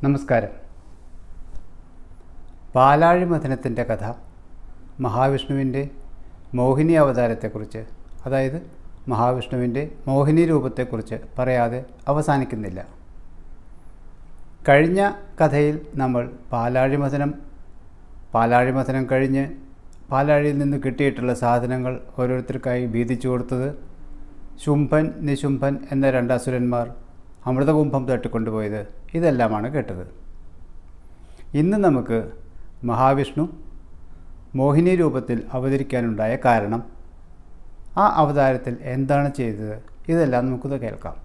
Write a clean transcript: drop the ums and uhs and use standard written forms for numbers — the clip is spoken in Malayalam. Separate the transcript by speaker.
Speaker 1: നമസ്കാരം. പാലാഴിമഥനത്തിൻ്റെ കഥ മഹാവിഷ്ണുവിൻ്റെ മോഹിനി അവതാരത്തെക്കുറിച്ച്, അതായത് മഹാവിഷ്ണുവിൻ്റെ മോഹിനി രൂപത്തെക്കുറിച്ച് പറയാതെ അവസാനിക്കുന്നില്ല. കഴിഞ്ഞ കഥയിൽ നമ്മൾ പാലാഴിമഥനം കഴിഞ്ഞ് പാലാഴിയിൽ നിന്ന് കിട്ടിയിട്ടുള്ള സാധനങ്ങൾ ഓരോരുത്തർക്കായി വീതിച്ചു കൊടുത്തത്, ശുംഭൻ നിശുംഭൻ എന്ന രണ്ട് അസുരന്മാർ അമൃതകുംഭം തട്ടിക്കൊണ്ടുപോയത്, ഇതെല്ലാമാണ് കേട്ടത്. ഇന്ന് നമുക്ക് മഹാവിഷ്ണു മോഹിനി രൂപത്തിൽ അവതരിക്കാനുണ്ടായ കാരണം, ആ അവതാരത്തിൽ എന്താണ് ചെയ്തത്, ഇതെല്ലാം നമുക്കിത് കേൾക്കാം.